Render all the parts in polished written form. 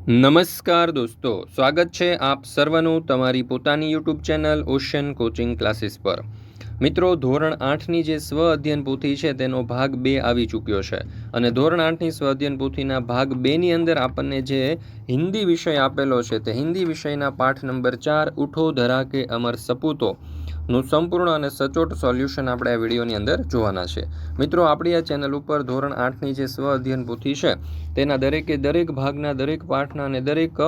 નમસ્કાર દોસ્તો, સ્વાગત છે આપ સર્વનું તમારી પોતાની YouTube channel ocean coaching classes પર। મિત્રો, ધોરણ 8ની જે સ્વ અધ્યયન પોથી છે તેનો ભાગ 2 આવી ચૂક્યો છે અને ધોરણ 8ની સ્વ અધ્યયન પોથીના ભાગ 2ની અંદર આપણને જે હિન્દી વિષય આપેલો છે તે હિન્દી વિષયના પાઠ નંબર 4 ઉઠો ધરા કે અમર સપૂતો નું સંપૂર્ણ અને સચોટ સોલ્યુશન આપણે આ વિડીયોની અંદર જોવાના છે। મિત્રો, આપણી આ ચેનલ ઉપર ધોરણ 8ની જે સ્વ અધ્યયન પોથી છે તેના દરેક ભાગના દરેક પાઠના અને દરેક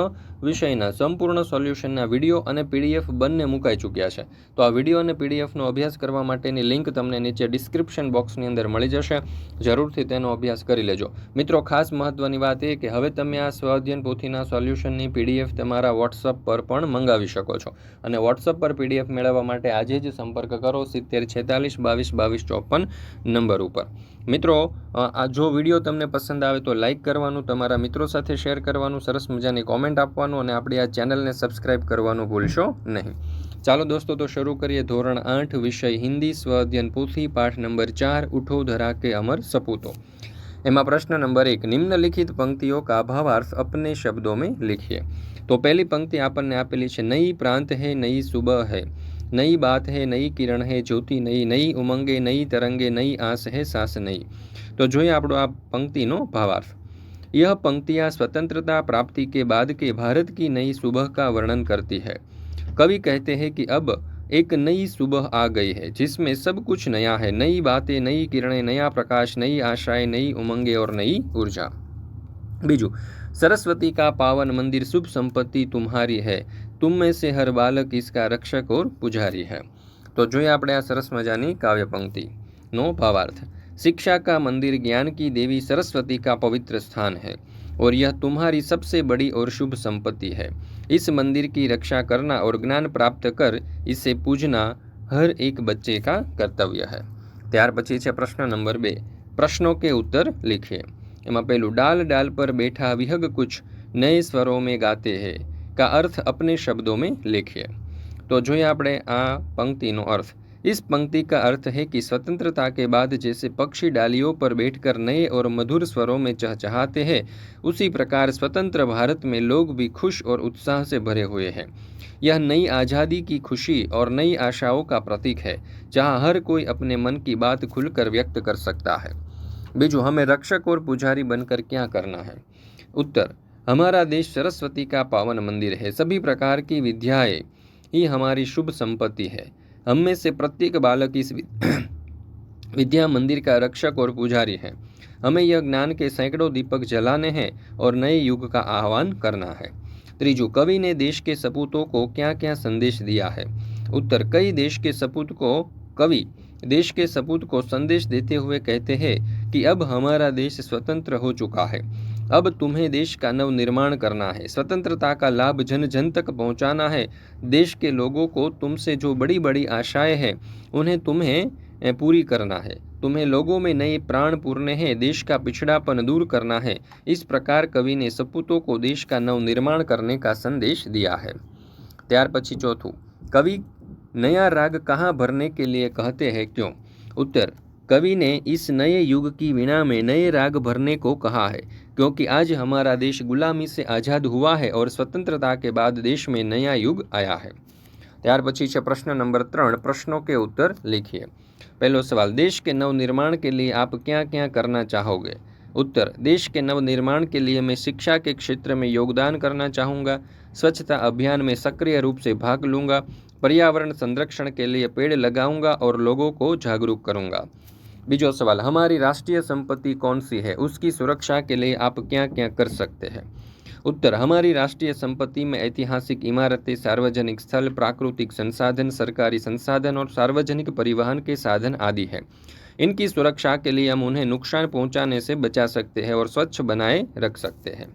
વિષયના સંપૂર્ણ સોલ્યુશનના વિડીયો અને પીડીએફ બંને મુકાઈ ચૂક્યા છે। તો આ વિડીયો અને પીડીએફનો અભ્યાસ કરવા માટેની લિંક તમને નીચે ડિસ્ક્રિપ્શન બોક્સની અંદર મળી જશે, જરૂરથી તેનો અભ્યાસ કરી લેજો। મિત્રો, ખાસ મહત્વની વાત એ કે હવે તમે આ સ્વ અધ્યયન પોથીના સોલ્યુશનની પીડીએફ તમારા વોટ્સઅપ પર પણ મંગાવી શકો છો અને વોટ્સઅપ પર પીડીએફ મેળવવા માટે આજે જ સંપર્ક કરો 70 46 22 22 54 નંબર ઉપર। મિત્રો, આ જો વિડીયો તમને પસંદ આવે તો લાઇક કરવાનું, તમારા મિત્રો સાથે શેર કરવાનું, સરસ મજાની કોમેન્ટ આપવાનું અને આપણી આ ચેનલને સબસ્ક્રાઇબ કરવાનું ભૂલશો નહીં। ચાલો દોસ્તો, તો શરૂ કરીએ ધોરણ 8 વિષય હિન્દી સ્વ અધ્યયન પોથી પાઠ નંબર 4 ઉઠો ધરા કે અમર સપૂતો। એમાં પ્રશ્ન નંબર 1, નિમ્નલિખિત पंक्तियों का भावार्थ अपने शब्दों में लिखिए। तो पहली पंक्ति આપણને આપેલી છે, नई प्रांत है नई सुबह है, नई बात है नई किरण है ज्योति नई, नई उमंगे नई तरंगे नई आस है सांस नई। तो જોઈએ આપણો આ पंक्तिનો ભાવાર્થ। यह पंक्तियाँ स्वतंत्रता प्राप्ति के बाद के भारत की नई सुबह का वर्णन करती है। कवि कहते हैं कि अब एक नई सुबह आ गई है जिसमें सब कुछ नया है, नई बातें नई किरणें नया प्रकाश नई आशाएं नई उमंगे और नई ऊर्जा। बीजू, सरस्वती का पावन मंदिर शुभ संपत्ति तुम्हारी है, तुम में से हर बालक इसका रक्षक और पुजारी है। तो જોઈએ આપણે આ સરસ મજાની કાવ્ય પંક્તિનો ભાવાર્થ। शिक्षा का मंदिर ज्ञान की देवी सरस्वती का पवित्र स्थान है और यह तुम्हारी सबसे बड़ी और शुभ संपत्ति है। इस मंदिर की रक्षा करना और ज्ञान प्राप्त कर इसे पूजना हर एक बच्चे का कर्तव्य है। ત્યાર પછી છે પ્રશ્ન નંબર 2, प्रश्नों के उत्तर लिखिए। એમાં પહેલું, डाल डाल पर बैठा विहग कुछ नए स्वरों में गाते हैं का अर्थ अपने शब्दों में लिखिए। तो જોઈએ આપણે આ पंक्तिનો अर्थ। इस पंक्ति का अर्थ है कि स्वतंत्रता के बाद जैसे पक्षी डालियों पर बैठकर नए और मधुर स्वरों में चहचहाते हैं, उसी प्रकार स्वतंत्र भारत में लोग भी खुश और उत्साह से भरे हुए हैं। यह नई आज़ादी की खुशी और नई आशाओं का प्रतीक है, जहां हर कोई अपने मन की बात खुलकर व्यक्त कर सकता है। बीजू, हमें रक्षक और पुजारी बनकर क्या करना है? उत्तर, हमारा देश सरस्वती का पावन मंदिर है, सभी प्रकार की विद्याएं ही हमारी शुभ संपत्ति है। हम में से प्रत्येक बालक इस विद्या मंदिर का रक्षक और पुजारी है। हमें यह ज्ञान के सैकड़ों दीपक जलाने हैं और नए युग का आह्वान करना है। त्रीजू, कवि ने देश के सपूतों को क्या क्या संदेश दिया है? उत्तर, कई कवि देश के सपूत को संदेश देते हुए कहते हैं कि अब हमारा देश स्वतंत्र हो चुका है, अब तुम्हें देश का नव निर्माण करना है, स्वतंत्रता का लाभ जन जन तक पहुंचाना है। देश के लोगों को तुमसे जो बड़ी बड़ी आशाएं हैं उन्हें तुम्हें पूरी करना है, तुम्हें लोगों में नए प्राण पूरने हैं, देश का पिछड़ापन दूर करना है। इस प्रकार कवि ने सपूतों को देश का नव निर्माण करने का संदेश दिया है। ત્યાર પછી ચોથું, कवि नया राग कहाँ भरने के लिए कहते हैं, क्यों? उत्तर, कवि ने इस नए युग की वीणा में नए राग भरने को कहा है क्योंकि आज हमारा देश गुलामी से आज़ाद हुआ है और स्वतंत्रता के बाद देश में नया युग आया है। ત્યાર પછી છે પ્રશ્ન નંબર 3, प्रश्नों के उत्तर लिखिए। पहलो सवाल, देश के नव निर्माण के लिए आप क्या क्या करना चाहोगे? उत्तर, देश के नव निर्माण के लिए मैं शिक्षा के क्षेत्र में योगदान करना चाहूँगा, स्वच्छता अभियान में सक्रिय रूप से भाग लूँगा, पर्यावरण संरक्षण के लिए पेड़ लगाऊंगा और लोगों को जागरूक करूंगा। बीजो सवाल, हमारी राष्ट्रीय संपत्ति कौन सी है, उसकी सुरक्षा के लिए आप क्या क्या कर सकते हैं? उत्तर, हमारी राष्ट्रीय संपत्ति में ऐतिहासिक इमारतें, सार्वजनिक स्थल, प्राकृतिक संसाधन, सरकारी संसाधन और सार्वजनिक परिवहन के साधन आदि है। इनकी सुरक्षा के लिए हम उन्हें नुकसान पहुंचाने से बचा सकते हैं और स्वच्छ बनाए रख सकते हैं।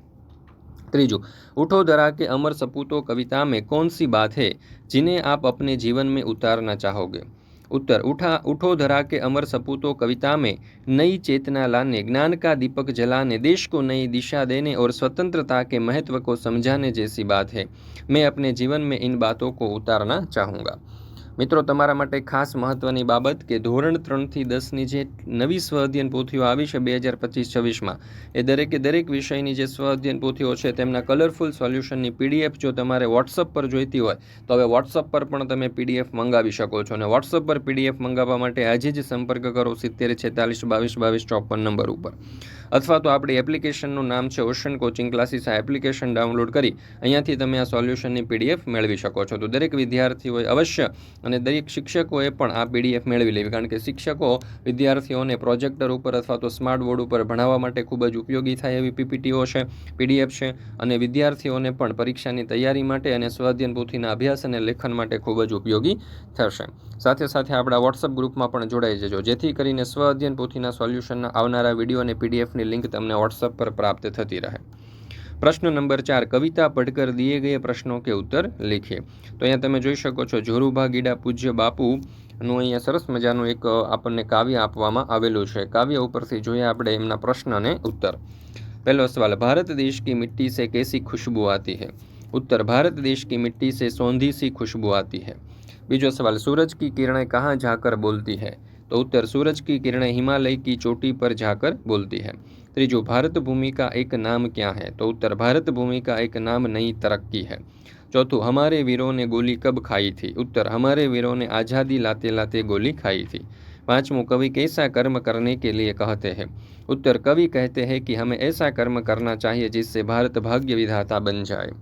त्रीजू, उठो धरा के अमर सपूतों कविता में कौन सी बात है जिन्हें आप अपने जीवन में उतारना चाहोगे? उत्तर, उठो धरा के अमर सपूतों कविता में नई चेतना लाने, ज्ञान का दीपक जलाने, देश को नई दिशा देने और स्वतंत्रता के महत्व को समझाने जैसी बात है। मैं अपने जीवन में इन बातों को उतारना चाहूँगा। મિત્રો તમારા માટે ખાસ મહત્ત્વની બાબત કે ધોરણ 3થી 10ની જે નવી સ્વ અધ્યયન પોથીઓ આવી છે 2025-26માં, એ દરેક વિષયની જે સ્વ અધ્યયન પોથીઓ છે તેમના કલરફુલ સોલ્યુશનની PDF જો તમારે વોટ્સઅપ પર જોઈતી હોય તો હવે વોટ્સઅપ પર પણ તમે PDF મંગાવી શકો છો. અને વોટ્સઅપ પર PDF મંગાવવા માટે આજે જ સંપર્ક કરો 7046222254 નંબર ઉપર, અથવા તો આપણી એપ્લિકેશનનું નામ છે ઓશન કોચિંગ ક્લાસીસ. આ એપ્લિકેશન ડાઉનલોડ કરી અહીંયાથી તમે આ સોલ્યુશનની PDF મેળવી શકો છો. તો દરેક વિદ્યાર્થીઓએ અવશ્ય અને દરેક શિક્ષકોએ પણ આ PDF મેળવી લેવી, કારણ કે શિક્ષકો વિદ્યાર્થીઓને પ્રોજેક્ટર ઉપર અથવા તો સ્માર્ટ બોર્ડ ઉપર ભણાવવા માટે ખૂબ જ ઉપયોગી થાય એવી PPTઓ છે, PDF છે, અને વિદ્યાર્થીઓને પણ પરીક્ષાની તૈયારી માટે અને સ્વાધ્યાયન પોથીના અભ્યાસ અને લેખન માટે ખૂબ જ ઉપયોગી થશે. સાથે સાથે આપણા વોટ્સઅપ ગ્રુપમાં પણ જોડાઈ જજો, જેથી કરીને સ્વ અધ્યયન પોથીના સોલ્યુશનના આવનારા વિડીયો અને PDFની લિંક તમને વોટ્સઅપ પર પ્રાપ્ત થતી રહે. પ્રશ્ન નંબર 4, कविता पढ़कर दिए गए प्रश्नों के उत्तर लिखिए. तो અહીંયા તમે જોઈ શકો છો જોરુભા ગીડા પૂજ્ય બાપુનું અહીંયા સરસ મજાનું એક આપણને કાવ્ય આપવામાં આવેલું છે. કાવ્ય ઉપરથી જોઈએ આપણે એમના પ્રશ્ન અને ઉત્તર. पहला सवाल, भारत देश की मिट्टी से कैसी खुशबू आती है? उत्तर, भारत देश की मिट्टी से सौंधी सी खुशबू आती है. बीजो सवाल, सूरज की किरणें कहाँ जाकर बोलती है? तो उत्तर, सूरज की किरणें हिमालय की चोटी पर जाकर बोलती है. त्रीजो, भारत भूमि का एक नाम क्या है? तो उत्तर, भारत भूमि का एक नाम नई तरक्की है. चौथो, हमारे वीरों ने गोली कब खाई थी? उत्तर, हमारे वीरों ने आज़ादी लाते लाते गोली खाई थी. पांचवों, कवि कैसा कर्म करने के लिए कहते हैं? उत्तर, कवि कहते हैं कि हमें ऐसा कर्म करना चाहिए जिससे भारत भाग्य विधाता बन जाए.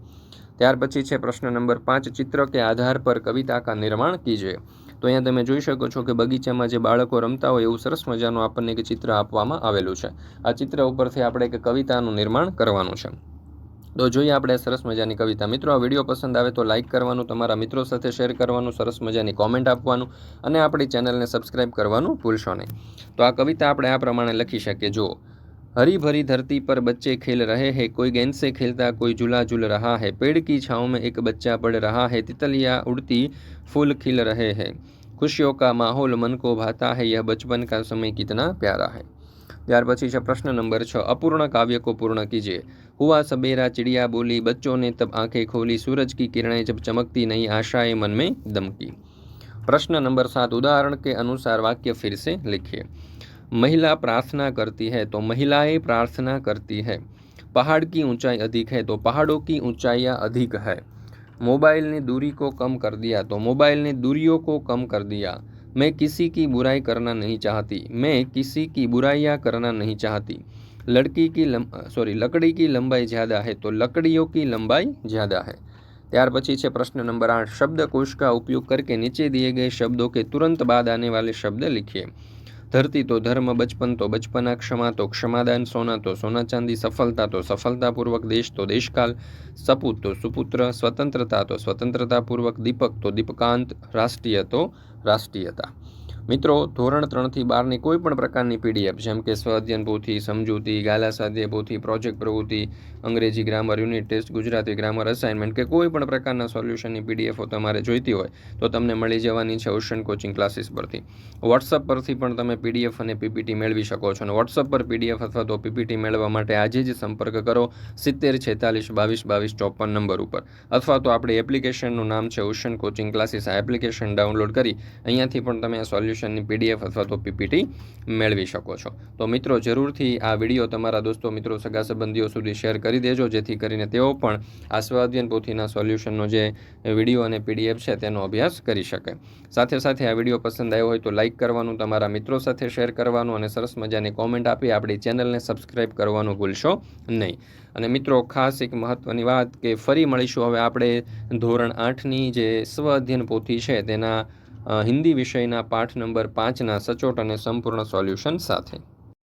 ત્યાર પછી છે પ્રશ્ન નંબર 5, ચિત્ર કે આધાર પર કવિતા કા નિર્માણ કીजिए. તો અહીંયા તમે જોઈ શકો છો કે બગીચામાં જે બાળકો રમતા હોય એવું સરસ મજાનું આપણને એક ચિત્ર આપવામાં આવેલું છે. આ ચિત્ર ઉપરથી આપણે એક કવિતાનું નિર્માણ કરવાનું છે. તો જોઈએ આપણે સરસ મજાની કવિતા. મિત્રો, આ વિડીયો પસંદ આવે તો લાઇક કરવાનું, તમારા મિત્રો સાથે શેર કરવાનું, સરસ મજાની કોમેન્ટ આપવાનું અને આપણી ચેનલને સબસ્ક્રાઈબ કરવાનું ભૂલશો નહીં. તો આ કવિતા આપણે આ પ્રમાણે લખી શકીએ. જો हरी भरी धरती पर बच्चे खेल रहे हैं, कोई गेंद से खेलता कोई झूला झूल रहा है, पेड़ की छाँव में एक बच्चा पढ़ रहा है, तितलियाँ उड़ती फूल खिल रहे हैं, खुशियों का माहौल मन को भाता है, यह बचपन का समय कितना प्यारा है. ત્યાર પછી છે પ્રશ્ન નંબર 6, अपूर्ण काव्य को पूर्ण कीजिए. हुआ सबेरा चिड़िया बोली, बच्चों ने तब आंखें खोली, सूरज की किरणें जब चमकती नई आशाएं मन में दमकी. प्रश्न नंबर 7, उदाहरण के अनुसार वाक्य फिर से लिखिए. महिला प्रार्थना करती है तो महिलाएं प्रार्थना करती है. पहाड़ की ऊंचाई अधिक है तो पहाड़ों की ऊंचाइयाँ अधिक है. मोबाइल ने दूरी को कम कर दिया तो मोबाइल ने दूरियों को कम कर दिया. मैं किसी की बुराई करना नहीं चाहती, मैं किसी की बुराइयाँ करना नहीं चाहती. लकड़ी की लंबाई ज़्यादा है तो लकड़ियों की लंबाई ज़्यादा है. ત્યાર પછી છે પ્રશ્ન નંબર 8, शब्दकोश का उपयोग करके नीचे दिए गए शब्दों के तुरंत बाद आने वाले शब्द लिखिए. धरती तो धर्म, बचपन तो बचपना, क्षमा तो क्षमादान, सोना तो सोना चांदी, सफलता तो सफलतापूर्वक, देश तो देशकाल, सपूत तो सुपुत्र, स्वतंत्रता तो स्वतंत्रतापूर्वक, दीपक तो दीपकांत, राष्ट्रीय तो राष्ट्रीयता. મિત્રો, ધોરણ 3થી 12ની કોઈ પણ પ્રકારની PDF જેમ કે સ્વ અધ્યયન પોથી, સમજૂતી, ગાલા સ્વાધ્યાય પોથી, પ્રોજેક્ટ પ્રવૃત્તિ, અંગ્રેજી grammar unit test, Gujarati grammar assignment કે કોઈ પણ પ્રકારના સોલ્યુશનની PDFો તમારે જોઈતી હોય તો તમને મળી જવાની છે ઓશન કોચિંગ ક્લાસીસ પરથી. વોટ્સઅપ પરથી પણ તમે PDF અને PPT મેળવી શકો છો. અને વોટ્સઅપ પર PDF અથવા તો PPT મેળવવા માટે આજે જ સંપર્ક કરો 7046222254 નંબર ઉપર, અથવા તો આપણી એપ્લિકેશનનું નામ છે ઓશન કોચિંગ ક્લાસીસ. આ એપ્લિકેશન ડાઉનલોડ કરી અહીંયાથી પણ તમે આ સોલ્યુશનની PDF અથવા તો PPT મેળવી શકો છો. તો મિત્રો, જરૂરથી આ વિડીયો તમારા દોસ્તો, મિત્રો, સગા સંબંધીઓ સુધી શેર કરી દેજો, જેથી કરીને તેઓ પણ આ સ્વ અધ્યયન પોથીના સોલ્યુશનનો જે વિડીયો અને PDF છે તેનો અભ્યાસ કરી શકે. સાથે સાથે આ વિડીયો પસંદ આવ્યો હોય તો લાઇક કરવાનું, તમારા મિત્રો સાથે શેર કરવાનું અને સરસ મજાની કોમેન્ટ આપી આપણી ચેનલને સબસ્ક્રાઈબ કરવાનું ભૂલશો નહીં. અને મિત્રો, ખાસ એક મહત્ત્વની વાત કે ફરી મળીશું હવે આપણે ધોરણ 8ની જે સ્વ અધ્યયન પોથી છે તેના હિન્દી વિષયના પાઠ નંબર 5ના સચોટ અને સંપૂર્ણ સોલ્યુશન સાથે.